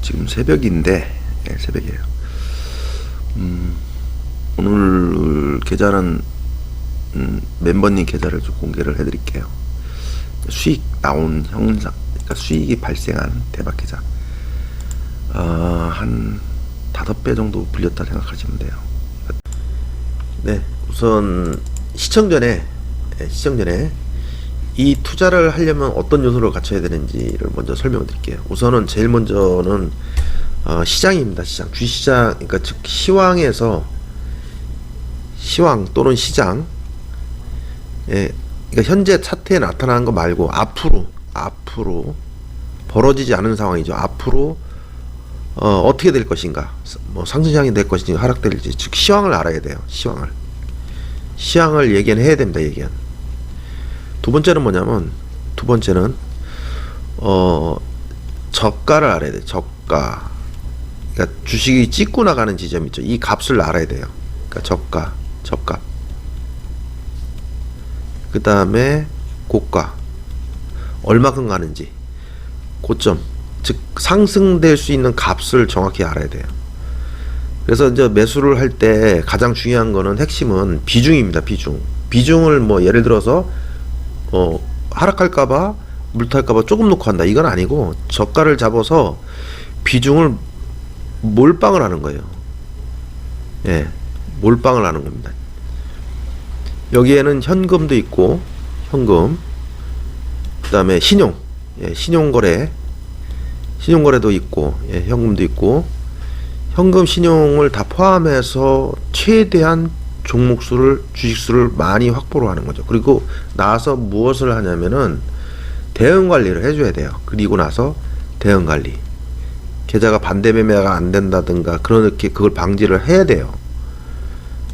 지금 새벽인데, 예, 새벽이에요. 오늘 계좌는 멤버님 계좌를 좀 공개를 해드릴게요. 수익 나온 형상, 그러니까 수익이 발생한 대박 계좌. 한 5배 정도 불렸다 생각하시면 돼요. 네, 우선 시청 전에 이 투자를 하려면 어떤 요소를 갖춰야 되는지를 먼저 설명을 드릴게요. 우선은 제일 먼저는 시장입니다. 시장, 주시장, 그러니까 즉 시황에서 시황 또는 시장, 예, 그러니까 현재 차트에 나타나는 거 말고 앞으로 벌어지지 않은 상황이죠. 앞으로 어떻게 될 것인가, 뭐 상승장이 될 것인지 하락될지, 즉 시황을 알아야 돼요. 시황을 예견해야 됩니다. 예견. 두 번째는 뭐냐면, 저가를 알아야 돼요. 저가. 그러니까 주식이 찍고 나가는 지점 있죠. 이 값을 알아야 돼요. 그러니까 저가. 그 다음에 고가. 얼마큼 가는지. 고점. 즉 상승될 수 있는 값을 정확히 알아야 돼요. 그래서 이제 매수를 할 때 가장 중요한 거는, 핵심은 비중입니다. 비중을 뭐 예를 들어서 하락할까봐, 물탈까봐 조금 놓고 한다, 이건 아니고, 저가를 잡아서 비중을 몰빵을 하는 거예요. 예, 몰빵을 하는 겁니다. 여기에는 현금도 있고, 그 다음에 신용거래도 있고, 예, 현금도 있고, 현금, 신용을 다 포함해서 최대한 종목수를, 주식수를 많이 확보를 하는 거죠. 그리고 나서 무엇을 하냐면은 대응 관리를 해줘야 돼요. 그리고 나서 대응 관리, 계좌가 반대 매매가 안 된다든가 그렇게 그걸 방지를 해야 돼요.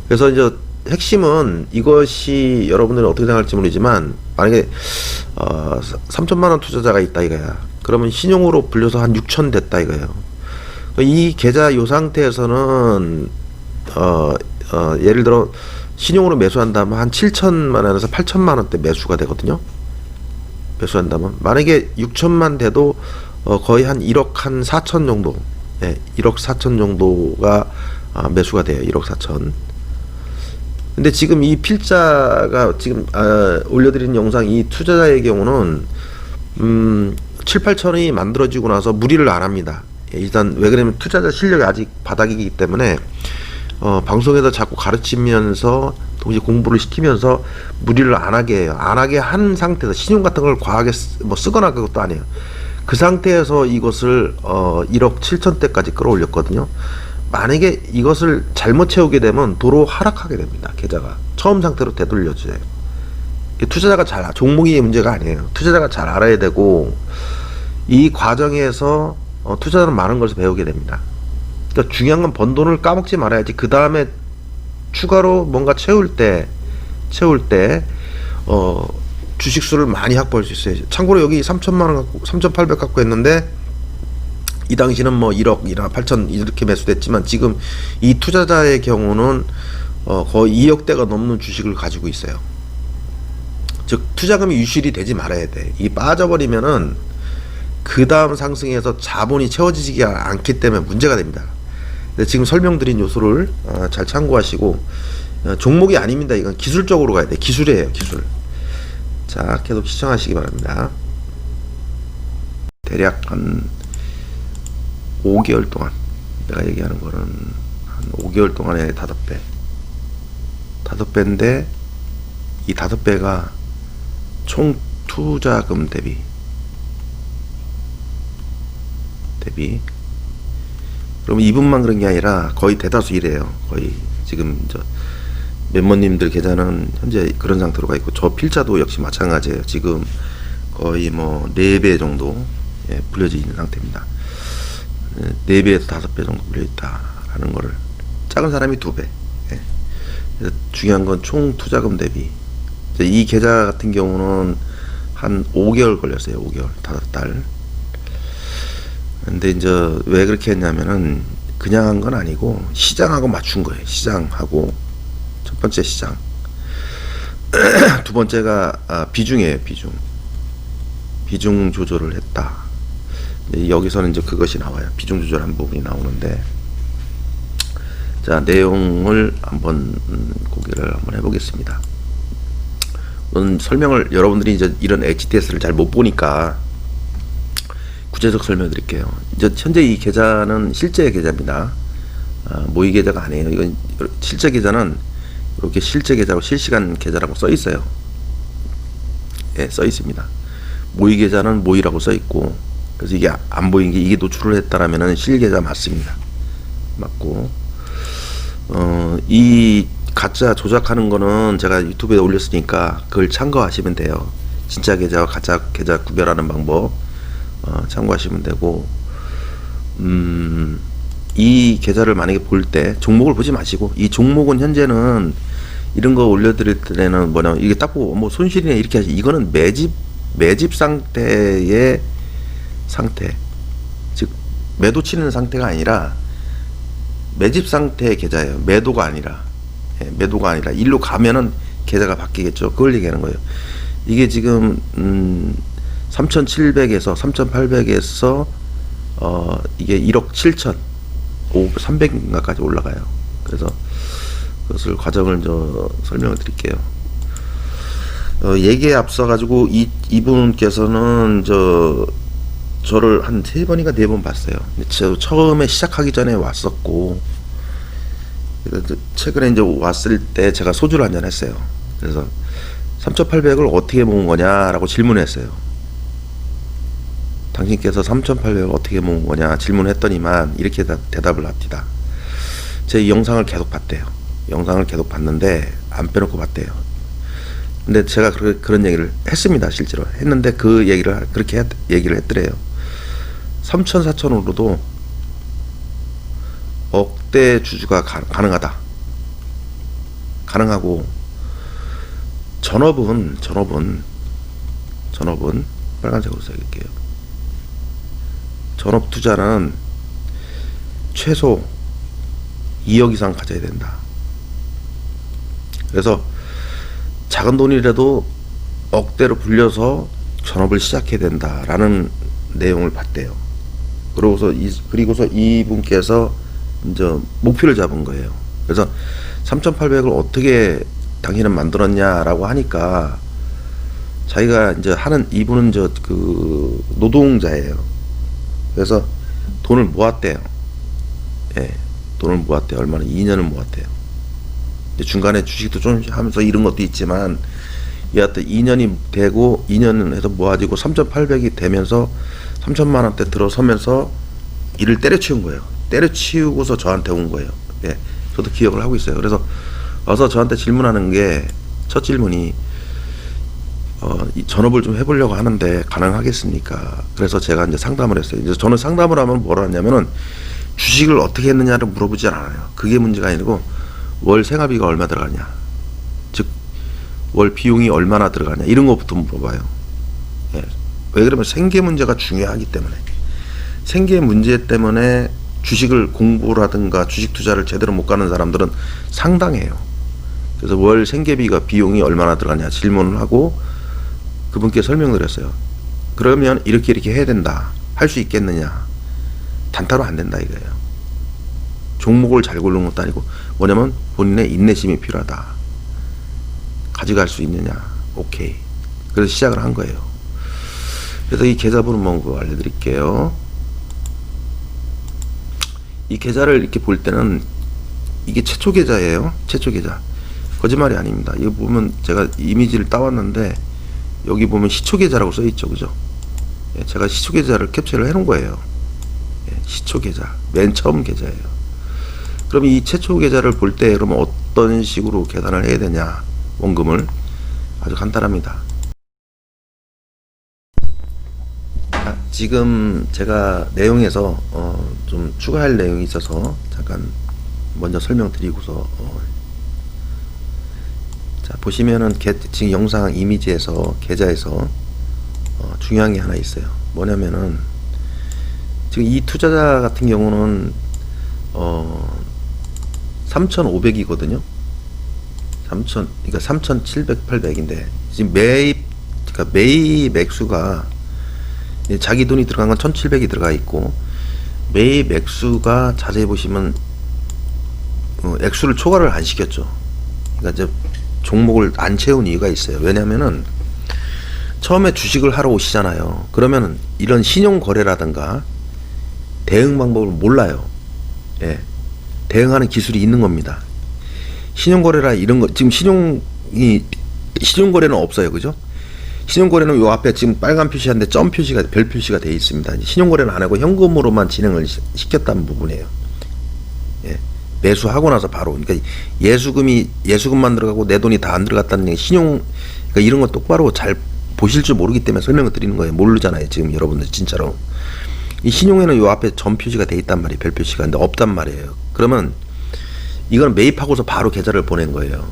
그래서 이제 핵심은, 이것이 여러분들은 어떻게 생각할지 모르지만, 만약에 3천만 원 투자자가 있다 이거야. 그러면 신용으로 불려서 한 6천 됐다 이거예요. 이 계좌 요 상태에서는 예를 들어 신용으로 매수한다면 한 7천만 원에서 8천만 원대 매수가 되거든요. 매수한다면 만약에 6천만 돼도 거의 한 1억 한 4천 정도, 예, 1억 4천 정도가 매수가 돼요. 1억 4천. 근데 지금 이 필자가 지금 올려드린 영상, 이 투자자의 경우는 7, 8천이 만들어지고 나서 무리를 안 합니다. 예, 일단 왜 그러냐면 투자자 실력이 아직 바닥이기 때문에 방송에서 자꾸 가르치면서 동시에 공부를 시키면서 무리를 안 하게 해요. 안 하게 한 상태에서 신용 같은 걸 과하게 쓰거나 그것도 아니에요. 그 상태에서 이것을 1억 7천대까지 끌어올렸거든요. 만약에 이것을 잘못 채우게 되면 도로 하락하게 됩니다. 계좌가 처음 상태로 되돌려줘요. 투자자가 종목이 문제가 아니에요. 투자자가 잘 알아야 되고, 이 과정에서 투자자는 많은 것을 배우게 됩니다. 그러니까 중요한 건 번 돈을 까먹지 말아야지. 그 다음에 추가로 뭔가 채울 때 주식수를 많이 확보할 수 있어요. 참고로 여기 3천만 원 갖고 3,800 갖고 했는데, 이 당시는 뭐 1억이나 8천 이렇게 매수됐지만, 지금 이 투자자의 경우는 거의 2억대가 넘는 주식을 가지고 있어요. 즉 투자금이 유실이 되지 말아야 돼. 이 빠져버리면은 그 다음 상승에서 자본이 채워지지 않기 때문에 문제가 됩니다. 근데 지금 설명드린 요소를 잘 참고하시고, 종목이 아닙니다. 이건 기술적으로 가야 돼. 기술이에요, 기술. 자, 계속 시청하시기 바랍니다. 대략 한 5개월 동안, 내가 얘기하는 거는 한 5개월 동안에 5배인데, 이 5배가 총 투자금 대비 그럼 이분만 그런 게 아니라 거의 대다수 이래요. 거의 지금 멤버님들 계좌는 현재 그런 상태로 가 있고, 저 필자도 역시 마찬가지예요. 지금 거의 뭐 4배 정도, 예, 불려져 있는 상태입니다. 4배에서 5배 정도 불려 있다라는 거를, 작은 사람이 2배. 예. 그래서 중요한 건 총 투자금 대비. 이 계좌 같은 경우는 한 5개월 걸렸어요. 5개월, 5달. 근데 이제 왜 그렇게 했냐면은, 그냥 한 건 아니고 시장하고 맞춘 거예요. 시장하고, 첫 번째 시장, 두 번째가 비중이에요. 비중 조절을 했다. 여기서는 이제 그것이 나와요. 비중 조절한 부분이 나오는데, 자, 내용을 한번 고개를 한번 해보겠습니다. 오늘 설명을, 여러분들이 이제 이런 HTS를 잘 못 보니까 구체적 설명드릴게요. 이제 현재 이 계좌는 실제 계좌입니다. 모의 계좌가 아니에요. 이건 실제 계좌는 이렇게 실제 계좌고 실시간 계좌라고 써 있어요. 예, 써 있습니다. 모의 계좌는 모의라고 써 있고, 그래서 이게 안 보이는 게, 이게 노출을 했다라면은 실계좌 맞습니다. 맞고, 이 가짜 조작하는 거는 제가 유튜브에 올렸으니까 그걸 참고하시면 돼요. 진짜 계좌와 가짜 계좌 구별하는 방법 참고하시면 되고, 이 계좌를 만약에 볼 때 종목을 보지 마시고, 이 종목은 현재는 이런 거 올려드릴 때는 뭐냐면, 이게 딱 보고 뭐 손실이네 이렇게 하지, 이거는 매집 상태의 상태, 즉 매도 치는 상태가 아니라 매집 상태의 계좌예요. 매도가 아니라, 예, 매도가 아니라 일로 가면은 계좌가 바뀌겠죠. 그걸 얘기하는 거예요. 이게 지금 3,700에서 3,800에서 이게 1억 7천 300인가까지 올라가요. 그래서 그것을 과정을 설명을 드릴게요. 얘기에 앞서 가지고 이분께서는 저를 한 3번인가 4번 봤어요. 저 처음에 시작하기 전에 왔었고, 최근에 이제 왔을 때 제가 소주를 한잔 했어요. 그래서 3,800을 어떻게 모은 거냐라고 질문했어요. 당신께서 3,800을 어떻게 모은 거냐 질문했더니만 이렇게 대답을 합니다. 제 영상을 계속 봤대요. 영상을 계속 봤는데 안 빼놓고 봤대요. 근데 제가 그런 얘기를 했습니다. 실제로 했는데 그 얘기를 그렇게 얘기를 했더래요. 3천 4천으로도 억대 주주가 가능하다. 가능하고, 전업은 빨간색으로 써야겠게요. 전업 투자는 최소 2억 이상 가져야 된다. 그래서 작은 돈이라도 억대로 불려서 전업을 시작해야 된다라는 내용을 봤대요. 그리고서 이분께서 이제 목표를 잡은 거예요. 그래서 3,800을 어떻게 당신은 만들었냐라고 하니까, 자기가 이제 이분은 그 노동자예요. 그래서 돈을 모았대요. 예, 돈을 모았대요. 얼마나? 2년을 모았대요. 중간에 주식도 좀 하면서 이런 것도 있지만, 여하튼 2년이 되고 2년 해서 모아지고 3,800이 되면서 3천만 원대 들어서면서 일을 때려치운 거예요. 때려치우고서 저한테 온 거예요. 예, 저도 기억을 하고 있어요. 그래서 와서 저한테 질문하는 게, 첫 질문이 이 전업을 좀 해보려고 하는데 가능하겠습니까? 그래서 제가 이제 상담을 했어요. 이제 저는 상담을 하면 뭐라 하냐면은, 주식을 어떻게 했느냐를 물어보지 않아요. 그게 문제가 아니고 월 생활비가 얼마 들어가냐, 즉 월 비용이 얼마나 들어가냐, 이런 것부터 물어봐요. 예. 왜 그러면 생계 문제가 중요하기 때문에, 생계 문제 때문에 주식을 공부라든가 주식 투자를 제대로 못 가는 사람들은 상당해요. 그래서 월 생계비가 비용이 얼마나 들어가냐 질문을 하고 그분께 설명드렸어요. 그러면 이렇게 해야 된다. 할 수 있겠느냐? 단타로 안 된다 이거예요. 종목을 잘 고르는 것도 아니고, 뭐냐면 본인의 인내심이 필요하다. 가져갈 수 있느냐? 오케이. 그래서 시작을 한 거예요. 그래서 이 계좌번호 뭐 알려드릴게요. 이 계좌를 이렇게 볼 때는 이게 최초 계좌예요. 최초 계좌. 거짓말이 아닙니다. 이거 보면 제가 이미지를 따왔는데 여기 보면 시초 계좌라고 써 있죠, 그죠? 예, 제가 시초 계좌를 캡처를 해놓은 거예요. 예, 시초 계좌, 맨 처음 계좌예요. 그럼 이 최초 계좌를 볼 때 그러면 어떤 식으로 계산을 해야 되냐? 원금을 아주 간단합니다. 지금 제가 내용에서 좀 추가할 내용이 있어서 잠깐 먼저 설명드리고서 자, 보시면은 지금 영상 이미지에서 계좌에서 중요한 게 하나 있어요. 뭐냐면은 지금 이 투자자 같은 경우는 3,500이거든요. 그러니까 3,700, 800인데 지금 그러니까 매입 맥수가 예, 자기 돈이 들어간 건 1,700이 들어가 있고, 매입 액수가 자세히 보시면 액수를 초과를 안 시켰죠. 그러니까 이제 종목을 안 채운 이유가 있어요. 왜냐면은 처음에 주식을 하러 오시잖아요. 그러면은 이런 신용 거래라든가 대응 방법을 몰라요. 예. 대응하는 기술이 있는 겁니다. 신용 거래라 이런 거 지금 신용 거래는 없어요. 그죠? 신용 거래는 요 앞에 지금 빨간 표시한데 점 표시가 별 표시가 되어 있습니다. 신용 거래는 안 하고 현금으로만 진행을 시켰다는 부분이에요. 예. 매수하고 나서 바로 그러니까 예수금만 들어가고 내 돈이 다 안 들어갔다는 얘기 그러니까 이런 거 똑바로 잘 보실 줄 모르기 때문에 설명을 드리는 거예요. 모르잖아요. 지금 여러분들 진짜로. 이 신용에는 요 앞에 점 표시가 돼 있단 말이에요. 별 표시가. 근데 없단 말이에요. 그러면 이건 매입하고서 바로 계좌를 보낸 거예요.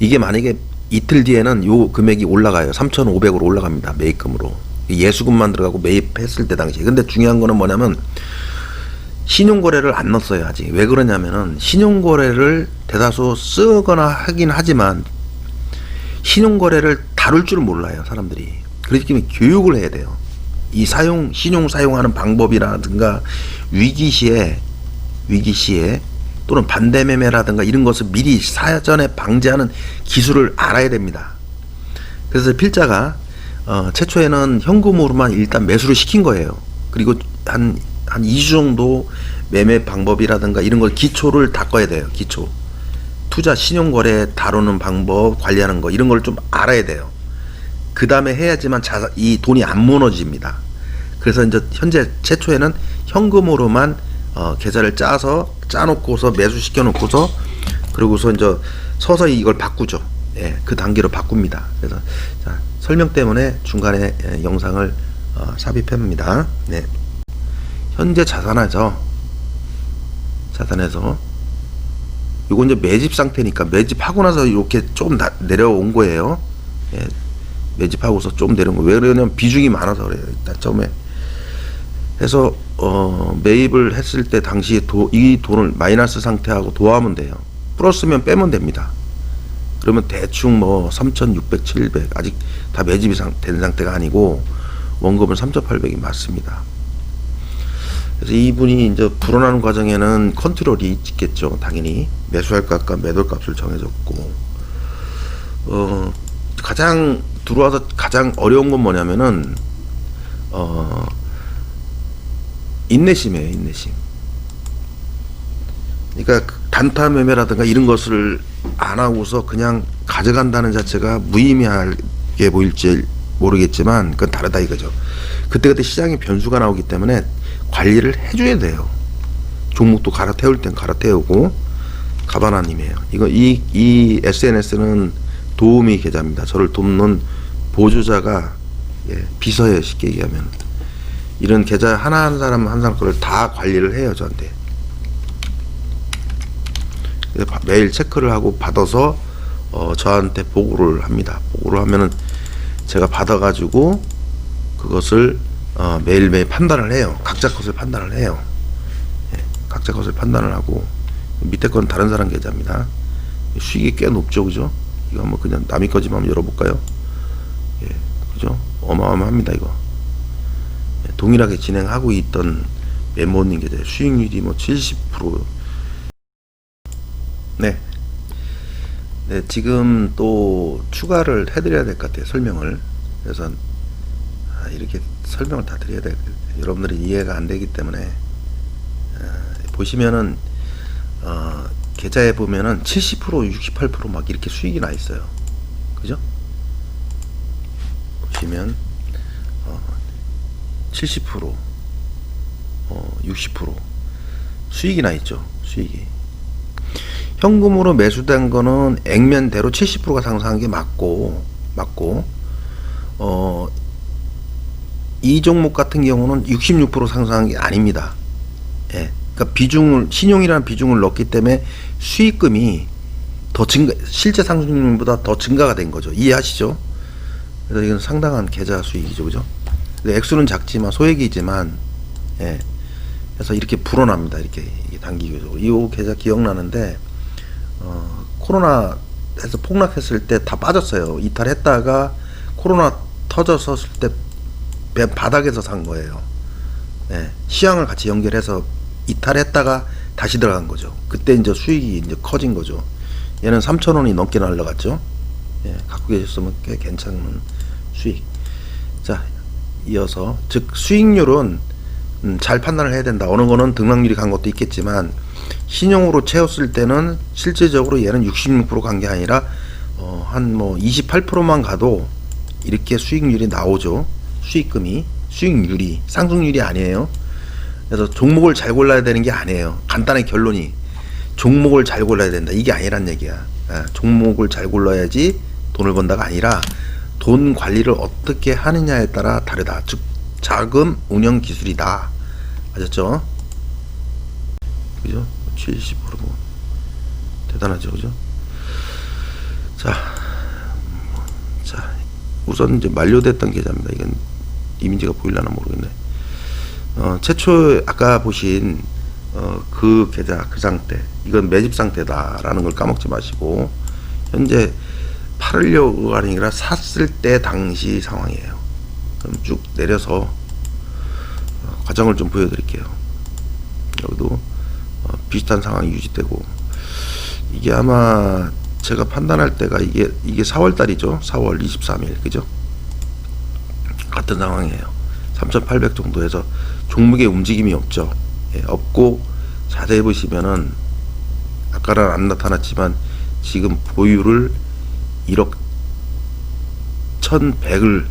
이게 만약에 이틀 뒤에는 요 금액이 올라가요. 3,500으로 올라갑니다. 매입금으로. 예수금만 들어가고 매입했을 때 당시에. 근데 중요한 거는 뭐냐면 신용거래를 안 넣었어요. 아직. 왜 그러냐면은 신용거래를 대다수 쓰거나 하긴 하지만 신용거래를 다룰 줄 몰라요. 사람들이. 그렇기 때문에 교육을 해야 돼요. 이 신용 사용하는 방법이라든가 위기시에 또는 반대매매라든가 이런 것을 미리 사전에 방지하는 기술을 알아야 됩니다. 그래서 필자가 최초에는 현금으로만 일단 매수를 시킨 거예요. 그리고 한 2주 정도 매매 방법이라든가 이런 걸 기초를 닦아야 돼요. 기초. 투자 신용거래 다루는 방법, 관리하는 거 이런 걸 좀 알아야 돼요. 그 다음에 해야지만 이 돈이 안 무너집니다. 그래서 이제 현재 최초에는 현금으로만 계좌를 짜놓고서 매수시켜 놓고서 그러고서 이제 서서히 이걸 바꾸죠. 예, 그 단계로 바꿉니다. 그래서 자, 설명 때문에 중간에 영상을 삽입합니다. 네. 현재 자산에서 요거 이제 매집 상태니까 매집하고 나서 이렇게 좀 내려온 거예요. 예, 매집하고서 좀 내려온 거. 왜 그러냐면 비중이 많아서 그래요. 일단 처음에 해서 매입을 했을 때 당시에 이 돈을 마이너스 상태하고 도하면 돼요. 플러스면 빼면 됩니다. 그러면 대충 뭐 3,600, 700 아직 다 매집이 된 상태가 아니고 원금은 3,800이 맞습니다. 그래서 이분이 이제 불어나는 과정에는 컨트롤이 있겠죠. 당연히 매수할 값과 매도 값을 정해줬고 가장 들어와서 가장 어려운 건 뭐냐면은 인내심이에요. 인내심. 그러니까 단타 매매라든가 이런 것을 안 하고서 그냥 가져간다는 자체가 무의미하게 보일지 모르겠지만 그건 다르다 이거죠. 그때그때 시장에 변수가 나오기 때문에 관리를 해줘야 돼요. 종목도 갈아태울 땐 갈아태우고 가바나님이에요. 이 SNS는 도우미 계좌입니다. 저를 돕는 보조자가 비서예요. 쉽게 얘기하면 이런 계좌 하나 한 사람 거를 다 관리를 해요. 저한테 매일 체크를 하고 받아서 저한테 보고를 합니다. 보고를 하면은 제가 받아가지고 그것을 매일매일 판단을 해요. 각자 것을 판단을 해요. 예, 각자 것을 판단을 하고 밑에 건 다른 사람 계좌입니다. 수익이 꽤 높죠, 그죠? 이거 한번 그냥 남의 거지만 한번 열어볼까요? 예, 그죠? 어마어마합니다, 이거. 예, 동일하게 진행하고 있던 메모님 계좌 수익률이 뭐 70%. 네. 네, 지금 또 추가를 해드려야 될 것 같아요. 설명을. 그래서 이렇게 설명을 다 드려야 돼. 여러분들이 이해가 안 되기 때문에 보시면은 계좌에 보면은 70%, 68% 막 이렇게 수익이 나 있어요. 그죠? 보시면 70%, 60% 수익이 나 있죠. 수익이. 현금으로 매수된 거는 액면대로 70%가 상승한 게 맞고 이 종목 같은 경우는 66% 상승한 게 아닙니다. 예. 그러니까 신용이라는 비중을 넣기 때문에 수익금이 더 실제 상승률보다 더 증가가 된 거죠. 이해하시죠? 그래서 이건 상당한 계좌 수익이죠. 그죠? 액수는 작지만 소액이지만, 예. 그래서 이렇게 불어납니다. 이렇게 단기적으로. 이 계좌 기억나는데, 코로나 해서 폭락했을 때 다 빠졌어요. 이탈했다가 코로나 터졌었을 때 바닥에서 산 거예요. 예, 시황을 같이 연결해서 이탈했다가 다시 들어간 거죠. 그때 이제 수익이 이제 커진 거죠. 얘는 3,000원이 넘게 날라갔죠. 예, 갖고 계셨으면 꽤 괜찮은 수익. 자, 이어서 즉 수익률은 잘 판단을 해야 된다. 어느 거는 등락률이 간 것도 있겠지만 신용으로 채웠을 때는 실질적으로 얘는 66% 간 게 아니라 한 뭐 28%만 가도 이렇게 수익률이 나오죠. 수익금이 수익률이 상승률이 아니에요. 그래서 종목을 잘 골라야 되는 게 아니에요. 간단한 결론이 종목을 잘 골라야 된다. 이게 아니란 얘기야. 종목을 잘 골라야지 돈을 번다가 아니라 돈 관리를 어떻게 하느냐에 따라 다르다. 즉 자금 운영 기술이다. 아셨죠? 그죠? 70% 대단하죠, 그죠? 자, 우선 이제 만료됐던 계좌입니다. 이건 이미지가 보이려나 모르겠네. 최초 아까 보신 그 계좌 그 상태, 이건 매집 상태다라는 걸 까먹지 마시고 현재 팔으려고가 아니라 샀을 때 당시 상황이에요. 그럼 쭉 내려서 과정을 좀 보여드릴게요. 여기도 비슷한 상황이 유지되고, 이게 아마 제가 판단할 때가 이게 4월 달이죠. 4월 23일 그죠? 같은 상황이에요. 3,800 정도에서 종목의 움직임이 없죠. 예, 없고 자세히 보시면은 아까는 안 나타났지만 지금 보유를 1억 1,100을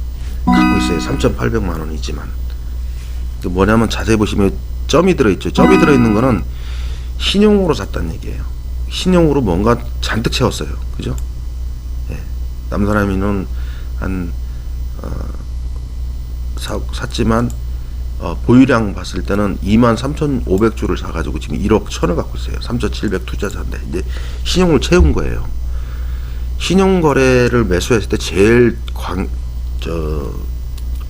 갖고 있어요. 3,800만 원이지만 그 뭐냐면 자세히 보시면 점이 들어있죠. 점이 들어있는 거는 신용으로 샀다는 얘기예요. 신용으로 뭔가 잔뜩 채웠어요. 그죠? 예. 남사람이는 한 샀지만 보유량 봤을 때는 23,500주를 사가지고 지금 1억 1,000을 갖고 있어요. 3,700 투자자인데 이제 신용을 채운 거예요. 신용거래를 매수했을 때 제일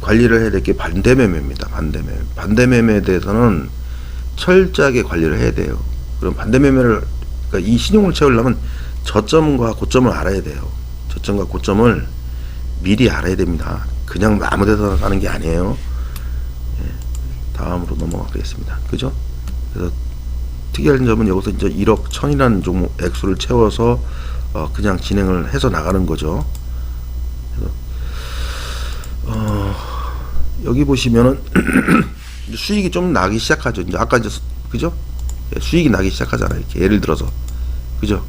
관리를 해야 될 게 반대매매입니다. 반대매매에 대해서는 철저하게 관리를 해야 돼요. 그럼 반대매매를, 그러니까 이 신용을 채우려면 저점과 고점을 알아야 돼요. 저점과 고점을 미리 알아야 됩니다. 그냥 아무 데나 사는 게 아니에요. 예, 다음으로 넘어가겠습니다. 그죠? 그래서 특이한 점은 여기서 이제 1억 1,000이라는 종목 액수를 채워서 그냥 진행을 해서 나가는 거죠. 그래서 여기 보시면은 수익이 좀 나기 시작하죠. 이제 아까 이제 그죠? 예, 수익이 나기 시작하잖아요. 이렇게 예를 들어서 그죠?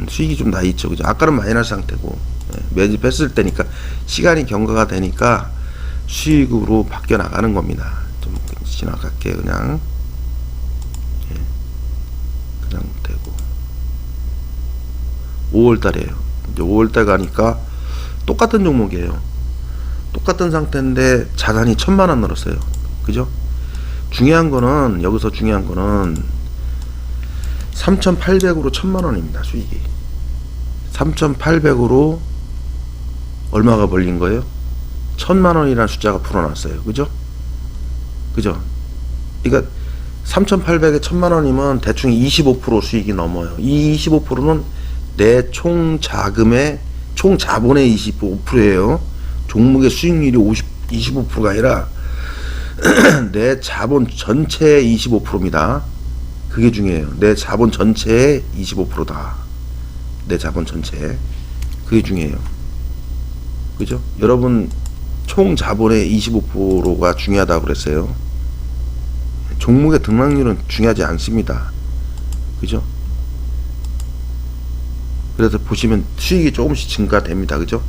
수익이 좀 나 있죠. 그죠? 아까는 마이너스 상태고 매집했을 때니까 시간이 경과가 되니까 수익으로 바뀌어 나가는 겁니다. 좀 지나갈게요. 그냥 되고 5월달이에요. 이제 5월달 가니까 똑같은 종목이에요. 똑같은 상태인데 자산이 1,000만원 늘었어요. 그죠? 중요한 거는 여기서 중요한 거는 3,800으로 1,000만원입니다. 수익이 3,800으로 얼마가 벌린 거예요? 1,000만원이라는 숫자가 풀어놨어요. 그죠? 그죠? 그러니까 3,800에 1,000만원이면 대충 25% 수익이 넘어요. 이 25%는 내 총 자금의 총 자본의 25%예요. 종목의 수익률이 25%가 아니라 내 자본 전체의 25%입니다. 그게 중요해요. 내 자본 전체의 25%다. 내 자본 전체. 그게 중요해요. 그죠? 여러분 총 자본의 25%가 중요하다고 그랬어요. 종목의 등락률은 중요하지 않습니다. 그죠? 그래서 보시면 수익이 조금씩 증가됩니다. 그죠?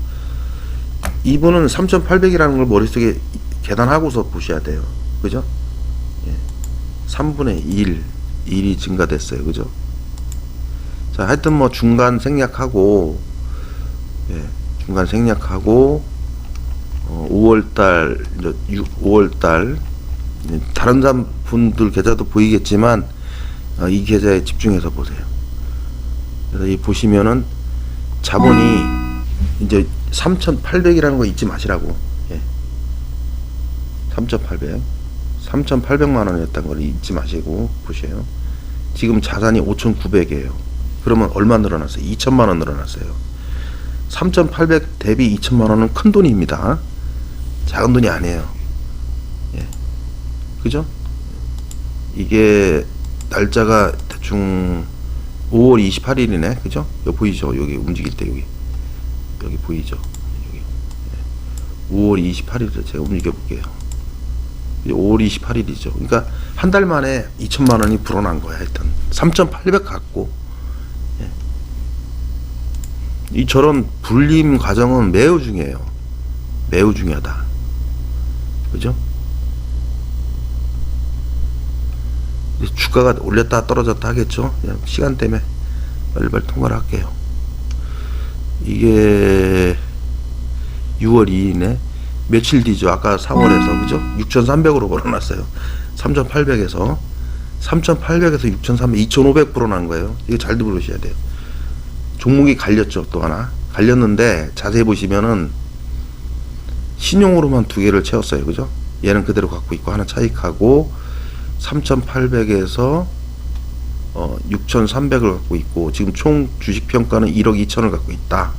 이분은 3,800이라는 걸 머릿속에 계산하고서 보셔야 돼요. 그죠? 예. 3분의 1이 증가됐어요. 그죠? 자, 하여튼 뭐 중간 생략하고, 예, 중간 생략하고, 5월달, 5월달, 다른 분들 계좌도 보이겠지만, 이 계좌에 집중해서 보세요. 그래서 이 보시면은 자본이 이제 3,800이라는 거 잊지 마시라고. 예. 3,800만 원이었다는 걸 잊지 마시고 보세요. 지금 자산이 5,900이에요. 그러면 얼마 늘어났어요? 2천만 원 늘어났어요. 3,800 대비 2천만 원은 큰 돈입니다. 작은 돈이 아니에요. 예. 그죠? 이게 날짜가 대충 5월 28일이네. 그죠? 여기 보이죠? 여기 움직일 때 여기 보이죠? 여기. 예. 5월 28일에 제가 움직여 볼게요. 5월 28일이죠. 그러니까 한 달 만에 2천만 원이 불어난 거야. 일단 3,800 갖고. 예. 이 저런 불림 과정은 매우 중요해요. 매우 중요하다. 그죠? 주가가 올렸다 떨어졌다 하겠죠. 그냥 시간 때문에 빨리빨리 통과를 할게요. 이게 6월 2일이네. 며칠 뒤죠. 아까 4월에서 그죠? 6,300으로 벌어놨어요. 3,800에서 6,300, 2,500 불어난 거예요. 이거 잘 들으셔야 돼요. 종목이 갈렸죠. 또 하나 갈렸는데 자세히 보시면은 신용으로만 두 개를 채웠어요. 그죠? 얘는 그대로 갖고 있고 하나 차익하고 3,800에서 6,300을 갖고 있고 지금 총 주식 평가는 1억 2천을 갖고 있다.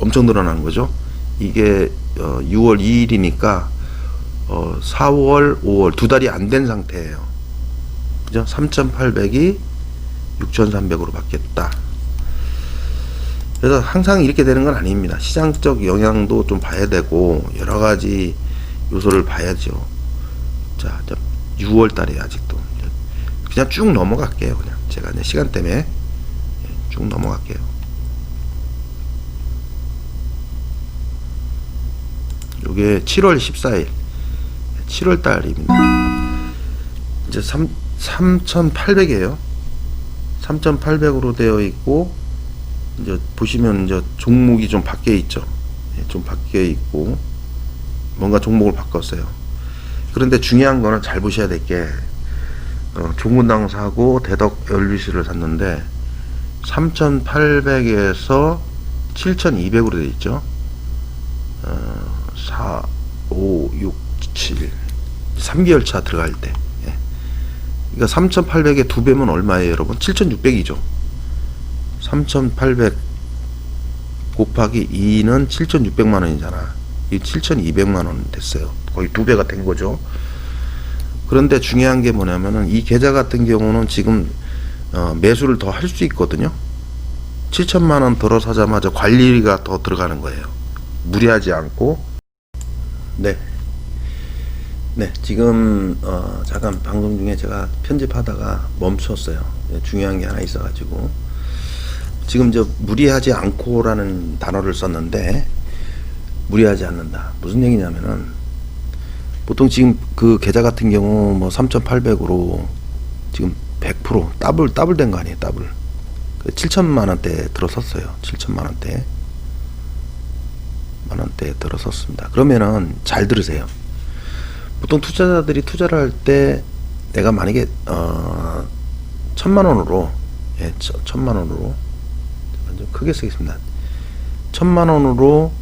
엄청 늘어난 거죠. 이게 6월 2일이니까 4월, 5월 두 달이 안 된 상태예요. 그죠? 3,800이 6,300으로 바뀌었다. 그래서 항상 이렇게 되는 건 아닙니다. 시장적 영향도 좀 봐야 되고 여러 가지 요소를 봐야죠. 자, 6월 달에 아직도 그냥 쭉 넘어갈게요. 그냥 제가 이제 시간 때문에 쭉 넘어갈게요. 요게 7월 14일 7월 달입니다. 이제 3,800이에요. 3,800으로 되어 있고 이제 보시면 이제 종목이 좀 바뀌어 있죠. 좀 바뀌어 있고 뭔가 종목을 바꿨어요. 그런데 중요한 거는 잘 보셔야 될 게 종군당 사고 대덕 LBC를 샀는데 3,800에서 7,200으로 되어 있죠. 4, 5, 6, 7 3개월 차 들어갈 때 그러니까 3,800의 두 배면 얼마예요 여러분? 7,600이죠. 3,800 곱하기 2는 7,600만 원이잖아. 이 7,200만 원 됐어요. 거의 두 배가 된 거죠. 그런데 중요한 게 뭐냐면은 이 계좌 같은 경우는 지금 매수를 더 할 수 있거든요. 7천만 원 들어 사자마자 관리가 더 들어가는 거예요. 무리하지 않고. 네, 지금 잠깐 방송 중에 제가 편집하다가 멈췄어요. 중요한 게 하나 있어가지고 지금 저 무리하지 않고라는 단어를 썼는데 무리하지 않는다. 무슨 얘기냐면은 보통 지금 그 계좌 같은 경우 뭐 3,800으로 지금 100% 더블 된 거 아니에요. 더블 7천만 원대 들어섰어요. 7천만 원대 들어섰습니다. 그러면은 잘 들으세요. 보통 투자자들이 투자를 할 때 내가 만약에 1,000만 원으로 1,000만 원으로 좀 크게 쓰겠습니다. 1,000만 원으로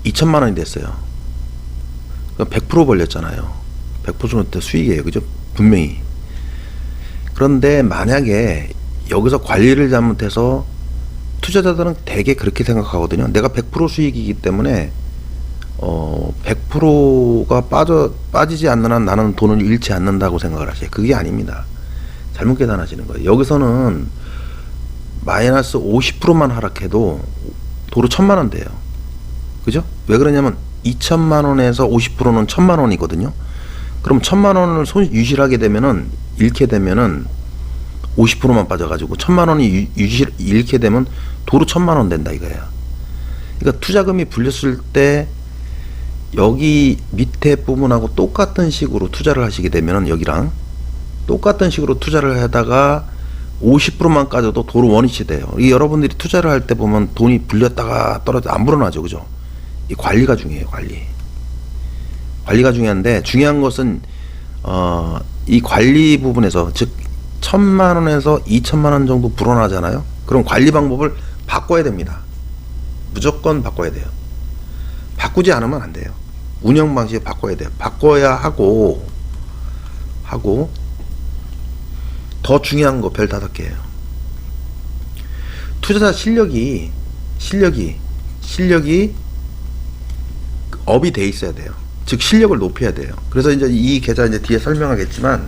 2천만 원이 됐어요. 100% 벌렸잖아요. 100% 수익이에요. 그죠? 분명히. 그런데 만약에 여기서 관리를 잘못해서 투자자들은 대개 그렇게 생각하거든요. 내가 100% 수익이기 때문에 100%가 빠지지 않는 한 나는 돈을 잃지 않는다고 생각을 하세요. 그게 아닙니다. 잘못 계산하시는 거예요. 여기서는 마이너스 50%만 하락해도 도로 1,000만 원 돼요. 그죠? 왜 그러냐면 2천만 원에서 50%는 1,000만 원이거든요. 그럼 1,000만 원을 유실하게 되면은 잃게 되면은 50%만 빠져가지고 1,000만 원이 잃게 되면 도로 1,000만 원 된다 이거야. 그러니까 투자금이 불렸을 때 여기 밑에 부분하고 똑같은 식으로 투자를 하시게 되면은 여기랑 똑같은 식으로 투자를 하다가 50%만 까져도 도로 원위치 돼요. 이 여러분들이 투자를 할 때 보면 돈이 불렸다가 떨어져 안 불어나죠, 그죠? 이 관리가 중요해요, 관리가 중요한데 중요한 것은 이 관리 부분에서 즉 1,000만 원에서 2천만 원 정도 불어나잖아요. 그럼 관리 방법을 바꿔야 됩니다. 무조건 바꿔야 돼요. 바꾸지 않으면 안 돼요. 운영 방식을 바꿔야 돼요. 바꿔야 하고 더 중요한 거 별 5개예요. 투자자 실력이 업이 돼 있어야 돼요. 즉 실력을 높여야 돼요. 그래서 이제 이 계좌 이제 뒤에 설명하겠지만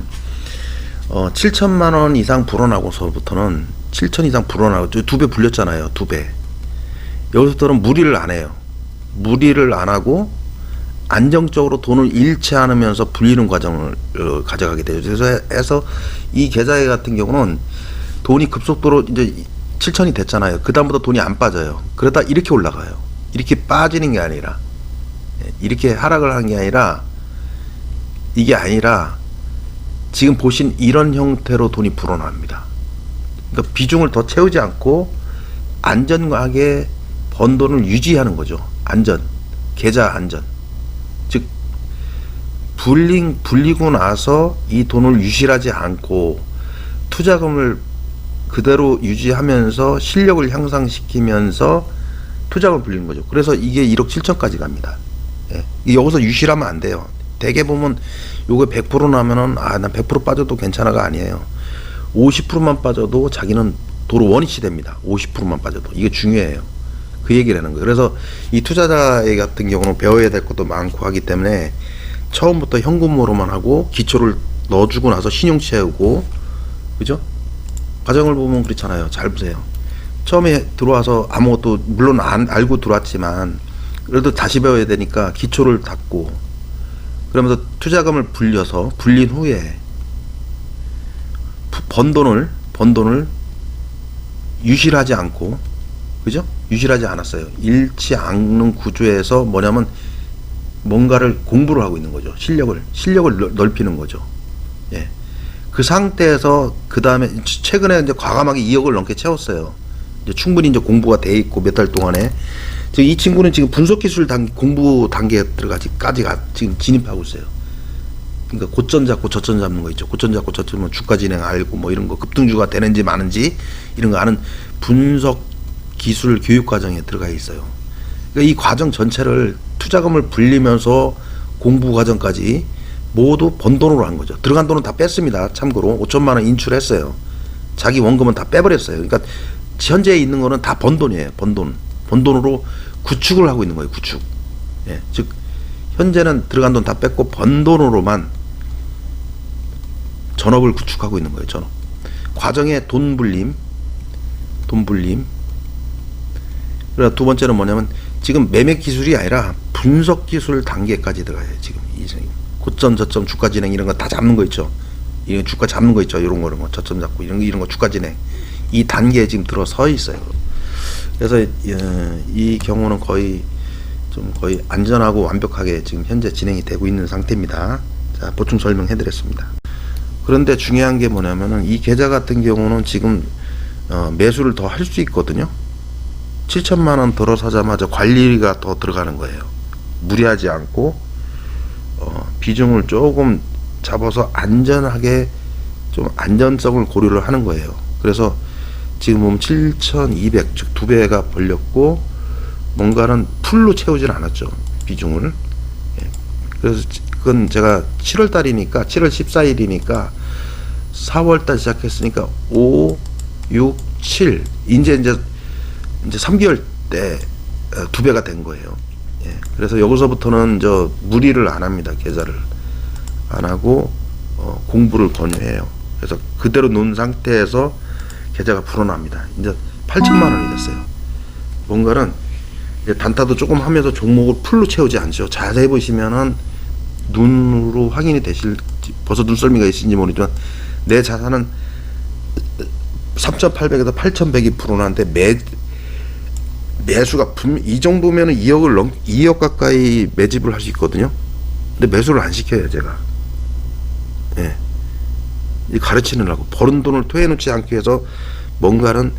7천만 원 이상 불어나고서부터는 7천 이상 불어나고 2배 불렸잖아요. 2배. 여기서부터는 무리를 안 해요. 무리를 안 하고 안정적으로 돈을 잃지 않으면서 불리는 과정을 가져가게 되죠. 그래서 해서 이 계좌 같은 경우는 돈이 급속도로 이제 7천이 됐잖아요. 그 다음부터 돈이 안 빠져요. 그러다 이렇게 올라가요. 이렇게 빠지는 게 아니라, 이렇게 하락을 하는 게 아니라, 이게 아니라 지금 보신 이런 형태로 돈이 불어납니다. 그러니까 비중을 더 채우지 않고 안전하게 번 돈을 유지하는 거죠. 안전, 계좌 안전. 즉 불리고 나서 이 돈을 유실하지 않고 투자금을 그대로 유지하면서 실력을 향상시키면서 투자금을 불리는 거죠. 그래서 이게 1억 7천까지 갑니다. 예. 여기서 유실하면 안 돼요. 대개 보면 요게 100% 나면은 난 100% 빠져도 괜찮아가 아니에요. 50%만 빠져도 자기는 도로 원위치 됩니다. 50%만 빠져도. 이게 중요해요. 그 얘기를 하는 거예요. 그래서 이 투자자 같은 경우는 배워야 될 것도 많고 하기 때문에 처음부터 현금으로만 하고 기초를 넣어주고 나서 신용 채우고, 그죠? 과정을 보면 그렇잖아요. 잘 보세요. 처음에 들어와서 아무것도 물론 알고 들어왔지만 그래도 다시 배워야 되니까 기초를 닦고, 그러면서 투자금을 불린 후에 번 돈을 유실하지 않고, 그죠? 유실하지 않았어요. 잃지 않는 구조에서 뭐냐면 뭔가를 공부를 하고 있는 거죠. 실력을 넓히는 거죠. 예. 그 상태에서 그 다음에 최근에 이제 과감하게 2억을 넘게 채웠어요. 이제 충분히 이제 공부가 돼 있고 몇 달 동안에 이 친구는 지금 분석 기술 공부 단계에 들어가지까지 지금 진입하고 있어요. 그러니까 고점 잡고 저점 잡는 거 있죠. 고점 잡고 저점은 주가 진행 알고 뭐 이런 거 급등주가 되는지 마는지 이런 거 아는 분석 기술 교육 과정에 들어가 있어요. 그러니까 이 과정 전체를 투자금을 불리면서 공부 과정까지 모두 번 돈으로 한 거죠. 들어간 돈은 다 뺐습니다. 참고로 5천만 원 인출했어요. 자기 원금은 다 빼버렸어요. 그러니까 현재 있는 거는 다 번 돈이에요. 번 돈으로 구축을 하고 있는 거예요. 구축. 예, 즉 현재는 들어간 돈 다 뺐고 번 돈으로만 전업을 구축하고 있는 거예요. 전업. 과정에 돈 불림. 그리고 두 번째는 뭐냐면 지금 매매 기술이 아니라 분석 기술 단계까지 들어가요. 지금 고점, 저점, 주가 진행 이런 거 다 잡는 거 있죠. 이런 주가 잡는 거 있죠. 이런 거 저점 잡고 이런 거 주가 진행 이 단계에 지금 들어서 있어요. 그래서 이 경우는 거의 안전하고 완벽하게 지금 현재 진행이 되고 있는 상태입니다. 자, 보충 설명해드렸습니다. 그런데 중요한 게 뭐냐면은 이 계좌 같은 경우는 지금 매수를 더 할 수 있거든요. 7천만 원 들어서자마자 관리가 더 들어가는 거예요. 무리하지 않고 비중을 조금 잡아서 안전하게 좀 안전성을 고려를 하는 거예요. 그래서 지금 보면 7,200 즉 2배가 벌렸고 뭔가는 풀로 채우질 않았죠. 비중을. 예. 그래서 그건 제가 7월 달이니까 7월 14일이니까 4월 달 시작했으니까 5, 6, 7 이제 3개월 때 2배가 된 거예요. 예. 그래서 여기서부터는 무리를 안 합니다. 계좌를 안 하고 공부를 권유해요. 그래서 그대로 놓은 상태에서 계좌가 불어납니다. 이제 8천만 원이 됐어요. 뭔가는 이제 단타도 조금 하면서 종목을 풀로 채우지 않죠. 자세히 보시면은 눈으로 확인이 되실지 벌써 눈썰미가 있으신지 모르지만 내 자산은 3,800에서 8,100이 불어나는데 매수가 이 정도면은 2억 가까이 매집을 할 수 있거든요. 근데 매수를 안 시켜요, 제가. 예. 가르치느라고 버는 돈을 토해놓지 않기 위해서 뭔가는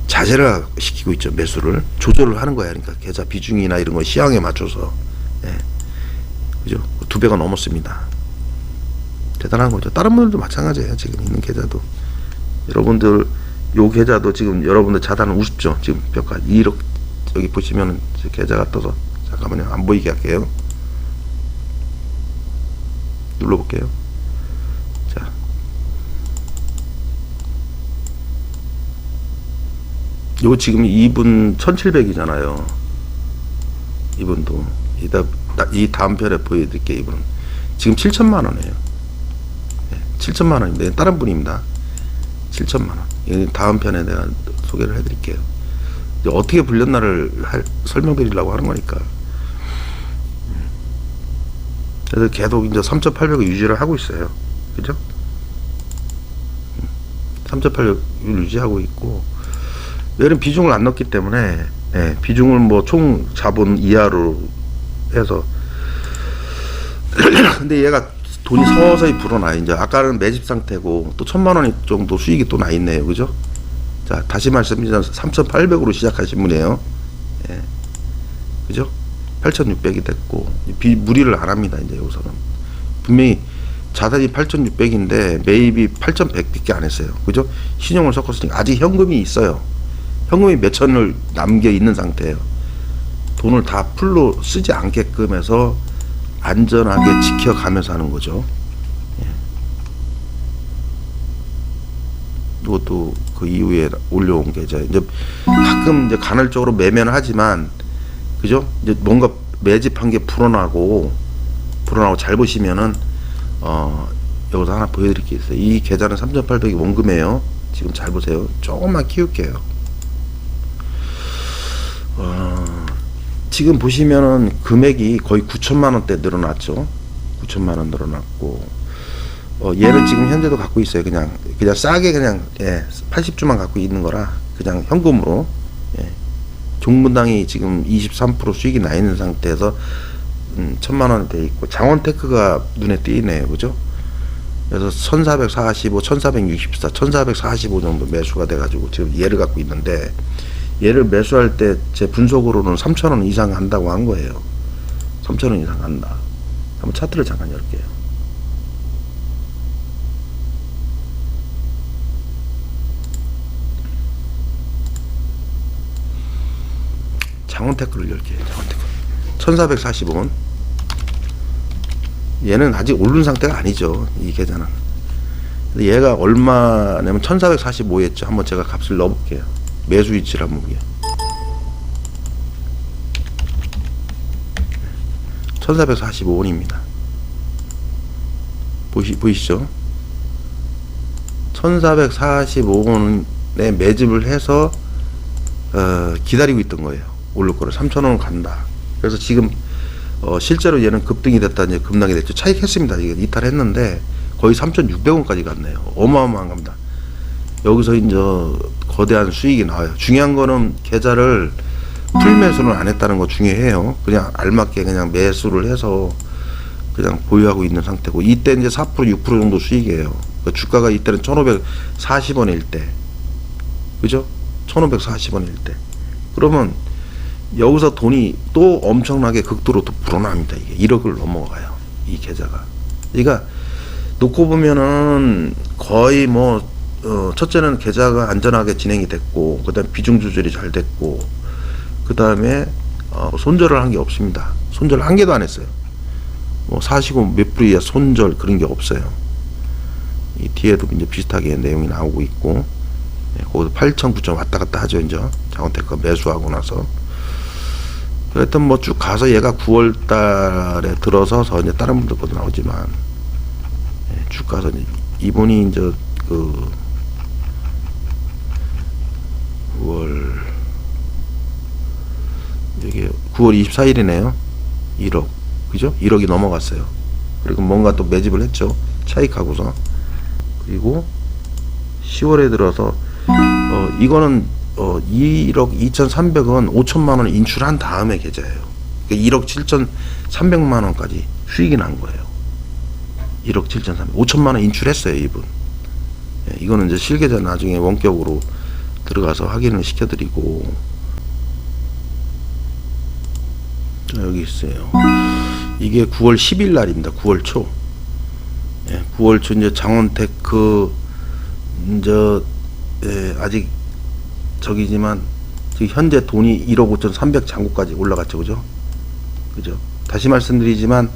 자제를 시키고 있죠. 매수를 조절을 하는 거야. 그러니까 계좌 비중이나 이런 거 시황에 맞춰서. 예. 그죠? 2배가 넘었습니다. 대단한 거죠. 다른 분들도 마찬가지예요. 지금 있는 계좌도 여러분들 요 계좌도 지금 여러분들 자산은 우습죠. 지금 몇 가지 1억 여기 보시면은 계좌가 떠서 잠깐만요. 안 보이게 할게요. 눌러볼게요. 자, 요 지금 이분 1,700이잖아요. 이분도 이다 이 다음 편에 보여드릴게요. 이분은 지금 7천만 원이에요. 7천만 원입니다. 다른 분입니다. 7천만 원. 다음 편에 내가 소개를 해드릴게요. 어떻게 불렸나를 설명드리려고 하는 거니까. 그래서 계속 이제 3,800을 유지를 하고 있어요. 그죠? 3,800 유지하고 있고, 얘는 비중을 안 넣기 때문에, 비중을 뭐 총 자본 이하로 해서, 근데 얘가 돈이 서서히 불어나. 이제 아까는 매집 상태고, 또 1,000만 원 정도 수익이 또 나 있네요. 그죠? 자, 다시 말씀드리면 3,800으로 시작하신 분이에요. 그죠? 8,600이 됐고, 무리를 안 합니다. 이제 여기서는 분명히 자산이 8,600인데 매입이 8,100밖에 안 했어요. 그죠? 신용을 섞었으니까 아직 현금이 있어요. 현금이 몇 천을 남겨 있는 상태예요. 돈을 다 풀로 쓰지 않게끔 해서 안전하게 지켜가면서 하는 거죠. 이것도 그 이후에 올려온 계좌. 이제 가끔 이제 간헐적으로 매매는 하지만, 그죠? 이제 뭔가 매집한 게 불어나고 잘 보시면은, 여기서 하나 보여드릴 게 있어요. 이 계좌는 3,800이 원금이에요. 지금 잘 보세요. 조금만 키울게요. 지금 보시면은 금액이 거의 9천만 원대 늘어났죠. 9천만 원 늘어났고, 얘는 지금 현재도 갖고 있어요. 그냥 싸게 그냥 80주만 갖고 있는 거라 그냥 현금으로. 종분당이 지금 23% 수익이 나 있는 상태에서 1,000만 원이 돼 있고, 장원테크가 눈에 띄네요. 그죠? 그래서 1,445, 1,464, 1,445 정도 매수가 돼가지고 지금 얘를 갖고 있는데, 얘를 매수할 때 제 분석으로는 3,000원 이상 한다고 한 거예요. 3,000원 이상 한다. 한번 차트를 잠깐 열게요. 장원테크를 열게요. 장원테크 1,445원. 얘는 아직 오른 상태가 아니죠. 이 계좌는. 근데 얘가 얼마냐면 1,445였죠. 한번 제가 값을 넣어볼게요. 매수 위치를 한번 볼게요. 1,445원입니다. 보이시죠? 1,445원에 매집을 해서 기다리고 있던 거예요. 오를 거를 3,000원 간다. 그래서 지금 실제로 얘는 급등이 됐다, 이제 급락이 됐죠. 차익했습니다. 이게 이탈했는데 거의 3,600원까지 갔네요. 어마어마한 겁니다. 여기서 이제 거대한 수익이 나와요. 중요한 거는 계좌를 풀매수는 안 했다는 거 중요해요. 그냥 알맞게 그냥 매수를 해서 그냥 보유하고 있는 상태고, 이때 이제 4% 6% 정도 수익이에요. 그러니까 주가가 이때는 1,540원일 때, 그죠? 1,540원일 때. 그러면 여기서 돈이 또 엄청나게 극도로 또 불어납니다. 이게 1억을 넘어가요. 이 계좌가. 그러니까 놓고 보면은 거의 뭐 첫째는 계좌가 안전하게 진행이 됐고, 그 다음에 비중 조절이 잘 됐고, 그 다음에 손절을 한 게 없습니다. 손절 한 개도 안 했어요. 뭐 사시고 몇 불이야 손절 그런 게 없어요. 이 뒤에도 이제 비슷하게 내용이 나오고 있고, 거기서 8천 9천 왔다 갔다 하죠. 이제 장원테크가 매수하고 나서. 그랬던 뭐 쭉 가서 얘가 9월 달에 들어서서 이제 다른 분들 것도 나오지만, 쭉 가서 이분이 이제 그 9월 이게 9월 24일이네요. 1억. 그죠? 1억이 넘어갔어요. 그리고 뭔가 또 매집을 했죠. 차익하고서. 그리고 10월에 들어서 이거는 2억 2,300원 5천만 원 인출한 다음에 계좌예요. 그러니까 1억 7,300만 원까지 수익이 난 거예요. 1억 7,300, 5천만 원 인출했어요, 이분. 이거는 이제 실계좌 나중에 원격으로 들어가서 확인을 시켜드리고. 자, 여기 있어요. 이게 9월 10일 날입니다. 9월 초. 9월 초 이제 장원테크 이제 아직 저기지만 지금 현재 돈이 1억 5,300 잔고까지 올라갔죠, 그죠? 그죠? 다시 말씀드리지만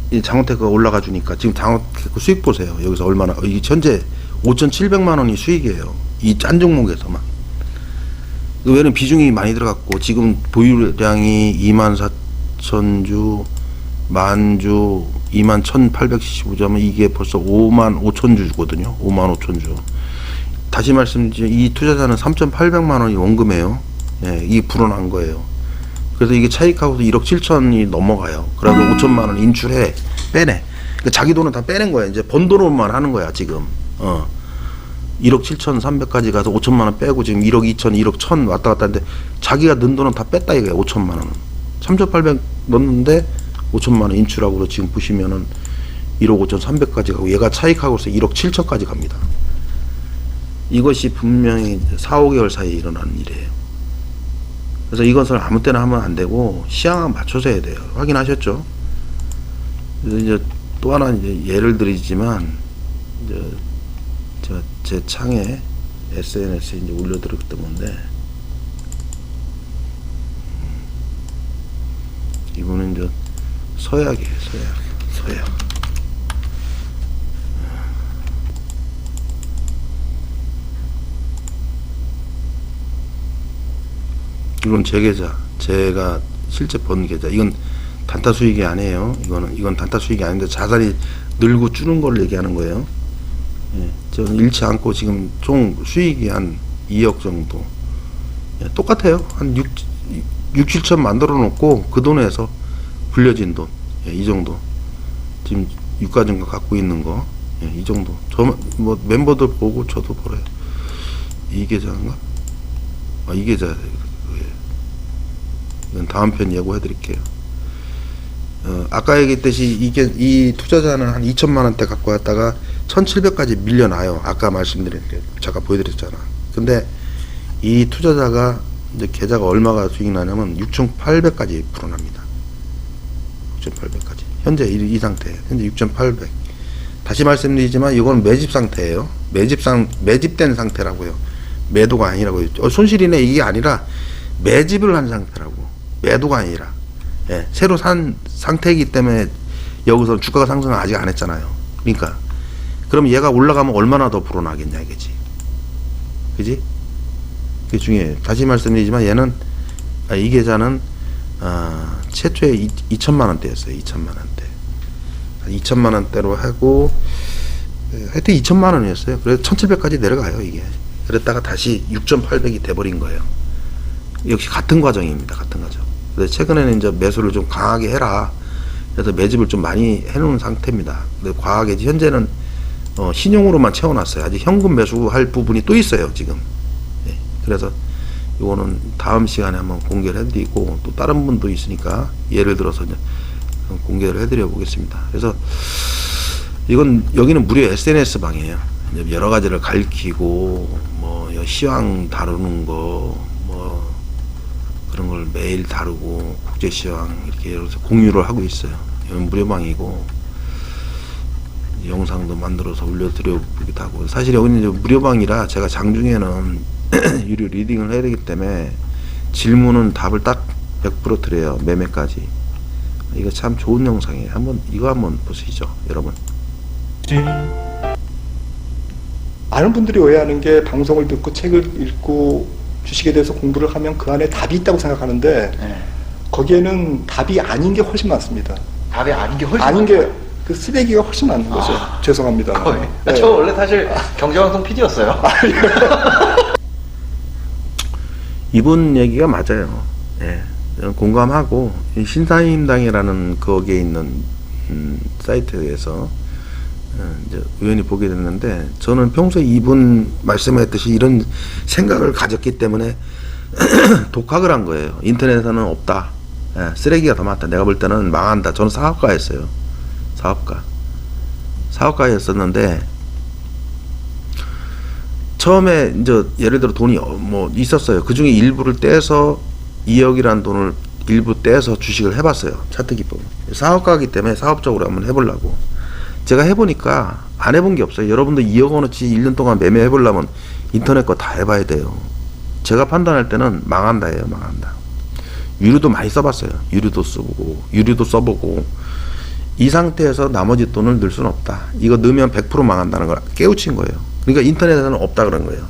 이 장원테크가 올라가 주니까 지금 장원테크 수익 보세요. 여기서 얼마나, 이게 현재 5,700만 원이 수익이에요. 이 짠 종목에서만. 의외는 비중이 많이 들어갔고, 지금 보유량이 4천주, 만주, 21,875주면 이게 벌써 55,000주거든요. 55,000주. 다시 말씀드리면 이 투자자는 3,800만 원이 원금이에요. 예, 이게 불어난 거예요. 그래서 이게 차익하고도 1억 7천이 넘어가요. 그래서 5천만 원 인출해, 빼내. 그러니까 자기 돈은 다 빼낸 거야. 이제 번 돈으로만 하는 거야, 지금. 1억 7,300까지 가서 5천만 원 빼고 지금 1억 2천, 1억 1천 왔다 갔다 하는데 자기가 넣은 돈은 다 뺐다 이거야, 5천만 원은. 3,800 넣었는데 5천만 원 인출하고 지금 보시면은 1억 5천 3백까지 가고 얘가 차익하고서 1억 7천까지 갑니다. 이것이 분명히 4, 5개월 사이에 일어나는 일이에요. 그래서 이것을 아무 때나 하면 안 되고 시향을 맞춰서 해야 돼요. 확인하셨죠? 그래서 이제 또 하나 이제 예를 드리지만 이제 제 창에 SNS에 이제 올려드렸던 건데 이거는 이제 서약이에요. 서약. 이건 제 계좌, 제가 실제 번 계좌. 이건 단타 수익이 아니에요. 이건 단타 수익이 아닌데 자산이 늘고 줄는 걸 얘기하는 거예요. 예, 저는 잃지 않고 지금 총 수익이 한 2억 정도. 예, 똑같아요. 한 6, 7천 만들어 놓고 그 돈에서 불려진 돈. 예, 이 정도. 지금 유가증가 갖고 있는 거. 예, 이 정도. 뭐 멤버들 보고 저도 벌어요. 이 계좌인가? 이 계좌. 이건 다음 편 예고해 드릴게요. 아까 얘기했듯이 이 투자자는 한 2천만 원대 갖고 왔다가 1,700까지 밀려나요. 아까 말씀드린 게 잠깐 보여드렸잖아. 근데 이 투자자가 이제 계좌가 얼마가 수익 나냐면 6,800까지 불어납니다. 6,800까지. 현재 이 상태. 현재 6,800. 다시 말씀드리지만 이건 매집 상태예요. 매집된 상태라고요. 매도가 아니라고요. 손실이네 이게 아니라 매집을 한 상태라고. 매도가 아니라. 예, 새로 산 상태이기 때문에 여기서 주가가 상승을 아직 안 했잖아요. 그러니까 그럼 얘가 올라가면 얼마나 더 불어나겠냐 이거지. 그지? 그게 중요해요. 다시 말씀드리지만 얘는 이 계좌는 최초에 2천만 원대였어요. 2천만 원대. 2천만 원대로 하고 하여튼 2천만 원이었어요. 그래서 1,700까지 내려가요 이게. 그랬다가 다시 6,800이 돼버린 거예요. 역시 같은 과정입니다. 같은 과정. 그래서 최근에는 이제 매수를 좀 강하게 해라. 그래서 매집을 좀 많이 해놓은 상태입니다. 근데 과하게 현재는 신용으로만 채워놨어요. 아직 현금 매수할 부분이 또 있어요 지금. 네. 그래서 이거는 다음 시간에 한번 공개를 해드리고 또 다른 분도 있으니까 예를 들어서 이제 공개를 해드려 보겠습니다. 그래서 이건 여기는 무료 SNS 방이에요. 여러 가지를 가르치고 뭐 시황 다루는 거 뭐 그런 걸 매일 다루고 국제 시황 이렇게 여기서 공유를 하고 있어요. 이건 무료방이고 영상도 만들어서 올려드려보기도 하고 사실 여기는 이제 무료방이라 제가 장중에는 유료 리딩을 해야 되기 때문에 질문은 답을 딱 100% 드려요. 매매까지. 이거 참 좋은 영상이에요. 이거 한번 보시죠, 여러분. 많은 분들이 오해하는 게 방송을 듣고 책을 읽고 주식에 대해서 공부를 하면 그 안에 답이 있다고 생각하는데 네. 거기에는 답이 아닌 게 훨씬 많습니다. 답이 아닌 게 훨씬 아닌 많아요. 게 그 쓰레기가 훨씬 많은 거죠. 죄송합니다. 거의. 네. 저 원래 사실 경제방송 PD였어요. 이분 얘기가 맞아요. 예, 공감하고 신사임당이라는 거기에 있는 사이트에서 이제 우연히 보게 됐는데 저는 평소에 이분 말씀하셨듯이 이런 생각을 가졌기 때문에 독학을 한 거예요. 인터넷에는 없다. 예, 쓰레기가 더 많다. 내가 볼 때는 망한다. 저는 사업가였어요. 사업가였었는데 처음에 이제 예를 들어 돈이 뭐 있었어요. 그 중에 일부를 떼서 2억이라는 돈을 일부 떼서 주식을 해봤어요. 차트 기법. 사업가이기 때문에 사업적으로 한번 해보려고. 제가 해보니까 안 해본 게 없어요. 여러분도 2억 원어치 1년 동안 매매해보려면 인터넷 거 다 해봐야 돼요. 제가 판단할 때는 망한다예요. 망한다. 유료도 많이 써봤어요. 유료도 써보고 이 상태에서 나머지 돈을 넣을 수는 없다. 이거 넣으면 100% 망한다는 걸 깨우친 거예요. 그러니까 인터넷에는 없다 그런 거예요.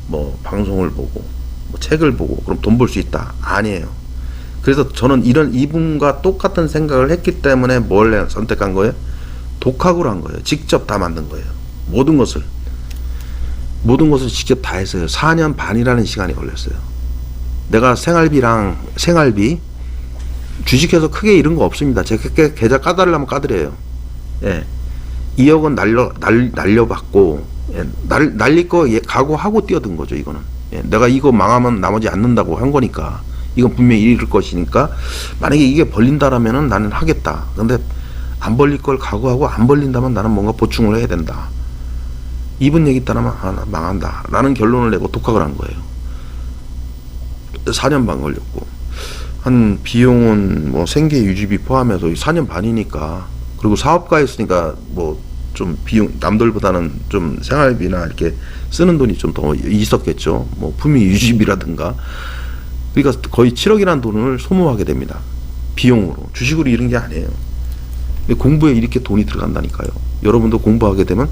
뭐 방송을 보고 뭐 책을 보고 그럼 돈 벌 수 있다. 아니에요. 그래서 저는 이분과 똑같은 생각을 했기 때문에 뭘 선택한 거예요? 독학으로 한 거예요. 직접 다 만든 거예요. 모든 것을 직접 다 했어요. 4년 반이라는 시간이 걸렸어요. 내가 생활비 주식해서 크게 잃은 거 없습니다. 제가 계좌 까달라면 까드려요. 예. 2억은 날려받고, 예. 날릴 거 각오하고 뛰어든 거죠, 이거는. 예. 내가 이거 망하면 나머지 않는다고 한 거니까. 이건 분명히 잃을 것이니까. 만약에 이게 벌린다라면은 나는 하겠다. 근데 안 벌릴 걸 각오하고 안 벌린다면 나는 뭔가 보충을 해야 된다. 이분 얘기 따르면 나 망한다. 라는 결론을 내고 독학을 한 거예요. 4년 반 걸렸고. 한 비용은 뭐 생계 유지비 포함해서 4년 반이니까. 그리고 사업가였으니까 뭐 좀 비용, 남들보다는 좀 생활비나 이렇게 쓰는 돈이 좀 더 있었겠죠. 뭐 품위 유지비라든가. 그러니까 거의 7억이라는 돈을 소모하게 됩니다. 비용으로. 주식으로 잃은 게 아니에요. 공부에 이렇게 돈이 들어간다니까요. 여러분도 공부하게 되면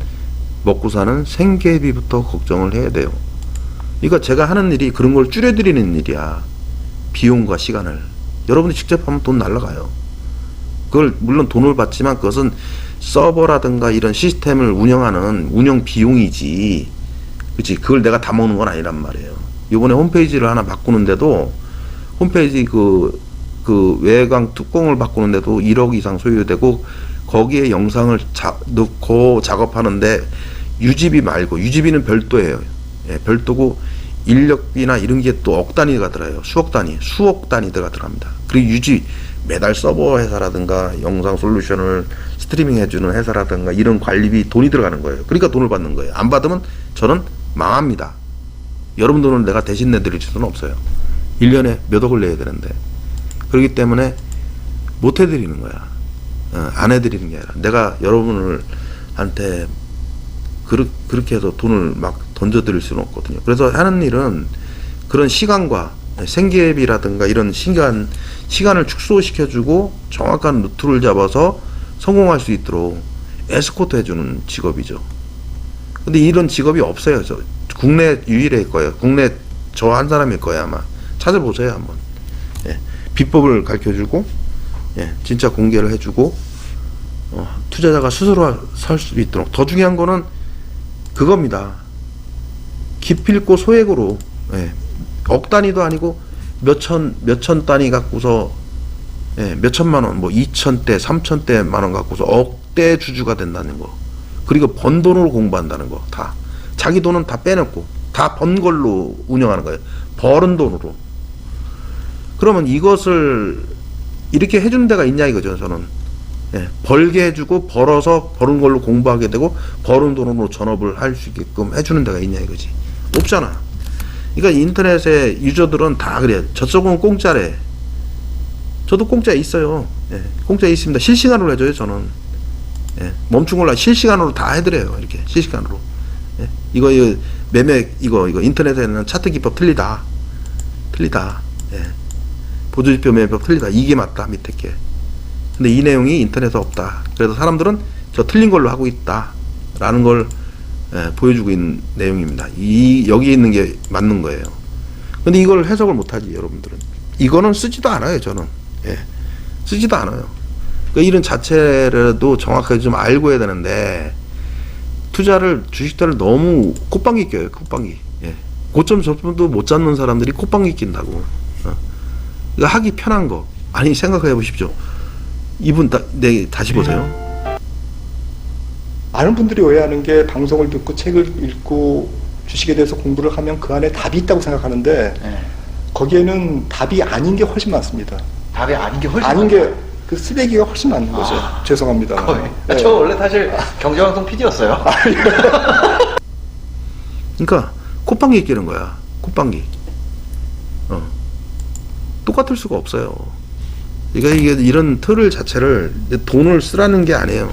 먹고 사는 생계비부터 걱정을 해야 돼요. 그러니까 제가 하는 일이 그런 걸 줄여드리는 일이야. 비용과 시간을. 여러분이 직접 하면 돈 날라가요. 그걸 물론 돈을 받지만 그것은 서버라든가 이런 시스템을 운영하는 운영 비용이지. 그치? 그걸 내가 다 먹는 건 아니란 말이에요. 이번에 홈페이지를 하나 바꾸는데도 홈페이지 그 외곽 뚜껑을 바꾸는데도 1억 이상 소요되고 거기에 영상을 넣고 작업하는데 유지비 말고 유지비는 별도예요. 예, 별도고 인력비나 이런 게 또 억 단위가 들어요. 수억 단위가 들어갑니다. 그리고 유지 매달 서버 회사라든가 영상 솔루션을 스트리밍 해주는 회사라든가 이런 관리비 돈이 들어가는 거예요. 그러니까 돈을 받는 거예요. 안 받으면 저는 망합니다. 여러분 돈을 내가 대신 내드릴 수는 없어요. 1년에 몇 억을 내야 되는데. 그렇기 때문에 못 해드리는 거야. 안 해드리는 게 아니라 내가 여러분한테 그렇게 해서 돈을 막 던져드릴 수는 없거든요. 그래서 하는 일은 그런 시간과 생계비라든가 이런 시간을 축소시켜주고 정확한 루트를 잡아서 성공할 수 있도록 에스코트 해주는 직업이죠. 근데 이런 직업이 없어요. 국내 유일일 거예요. 국내 저 한 사람일 거예요, 아마. 찾아보세요, 한번. 예. 비법을 가르쳐주고, 예. 진짜 공개를 해주고, 투자자가 스스로 살 수 있도록. 더 중요한 거는 그겁니다. 기필코 소액으로, 예. 억 단위도 아니고 몇천 단위 갖고서, 예. 몇천만 원, 뭐 2천대, 3천대만 원 갖고서 억대 주주가 된다는 거. 그리고 번 돈으로 공부한다는 거. 다. 자기 돈은 다 빼놓고 다 번 걸로 운영하는 거예요. 벌은 돈으로. 그러면 이것을 이렇게 해주는 데가 있냐 이거죠. 저는. 예, 벌게 해주고 벌어서 버는 걸로 공부하게 되고 버는 돈으로 전업을 할 수 있게끔 해주는 데가 있냐 이거지. 없잖아. 그러니까 인터넷에 유저들은 다 그래요. 저쪽은 공짜래. 저도 공짜 있어요. 예, 공짜 있습니다. 실시간으로 해줘요 저는. 예, 멈춘 걸로 실시간으로 다 해드려요. 이렇게 실시간으로. 예, 이거 매매 이거 인터넷에는 차트 기법 틀리다. 예, 보조지표 매매법 틀리다. 이게 맞다 밑에 게. 근데 이 내용이 인터넷에 없다. 그래서 사람들은 저 틀린 걸로 하고 있다라는 걸 보여주고 있는 내용입니다. 여기에 있는 게 맞는 거예요. 근데 이걸 해석을 못하지 여러분들은. 이거는 쓰지도 않아요 저는. 예, 쓰지도 않아요. 그러니까 이런 자체라도 정확하게 좀 알고 해야 되는데 주식들을 너무 콧방귀 껴요. 콧방귀. 예. 고점 저점도 못 잡는 사람들이 콧방귀 낀다고. 그러니까 하기 편한 거. 아니 생각해 보십시오. 이분 다시 보세요. 많은 분들이 오해하는 게 방송을 듣고 책을 읽고 주식에 대해서 공부를 하면 그 안에 답이 있다고 생각하는데 네. 거기에는 답이 아닌 게 훨씬 많습니다. 답이 아닌 게 훨씬 아닌 많아요. 게 그 쓰레기가 훨씬 많은 거죠. 죄송합니다. 거의. 네. 저 원래 사실 경제방송 PD였어요. 그러니까 콧방귀 끼는 거야. 콧방귀. 똑같을 수가 없어요. 그러니까 이게 이런 틀을 자체를 돈을 쓰라는 게 아니에요.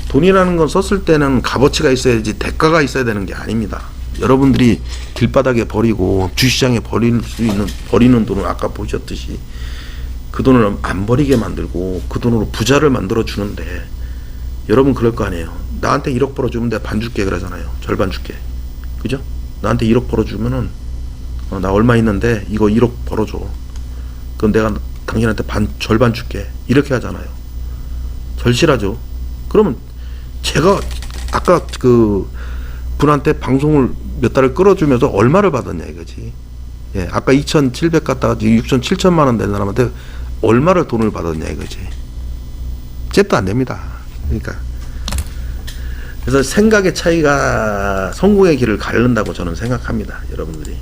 돈이라는 건 썼을 때는 값어치가 있어야지 대가가 있어야 되는 게 아닙니다. 여러분들이 길바닥에 버리고 주시장에 버리는 돈을 아까 보셨듯이 그 돈을 안 버리게 만들고 그 돈으로 부자를 만들어 주는데 여러분 그럴 거 아니에요. 나한테 1억 벌어주면 내가 반 줄게 그러잖아요. 절반 줄게. 그죠? 나한테 1억 벌어주면은 나 얼마 있는데 이거 1억 벌어줘. 그럼 내가 당신한테 절반 줄게. 이렇게 하잖아요. 절실하죠. 그러면 제가 아까 그 분한테 방송을 몇 달을 끌어주면서 얼마를 받았냐 이거지. 예, 아까 2,700 갖다가 6천 7천만 원 된 사람한테 얼마를 돈을 받았냐 이거지. 잽도 안 됩니다. 그러니까 그래서 생각의 차이가 성공의 길을 가른다고 저는 생각합니다. 여러분들이.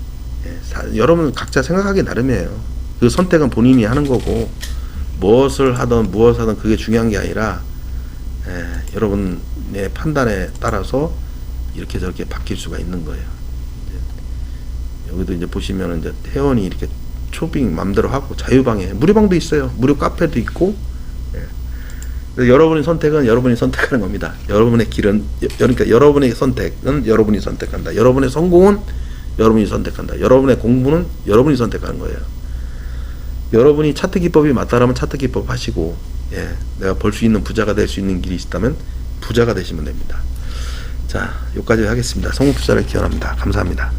예, 여러분 각자 생각하기 나름이에요. 그 선택은 본인이 하는 거고 무엇을 하든 그게 중요한 게 아니라 여러분의 판단에 따라서 이렇게 저렇게 바뀔 수가 있는 거예요. 여기도 이제 보시면은 이제 회원이 이렇게 쇼핑 맘대로 하고 자유방에 무료방도 있어요. 무료 카페도 있고. 그래서 여러분의 선택은 여러분이 선택하는 겁니다. 여러분의 길은 그러니까 여러분의 선택은 여러분이 선택한다. 여러분의 성공은 여러분이 선택한다. 여러분의 공부는 여러분이 선택하는 거예요. 여러분이 차트 기법이 맞다라면 차트 기법 하시고, 내가 벌 수 있는 부자가 될 수 있는 길이 있다면 부자가 되시면 됩니다. 자, 여기까지 하겠습니다. 성공 투자를 기원합니다. 감사합니다.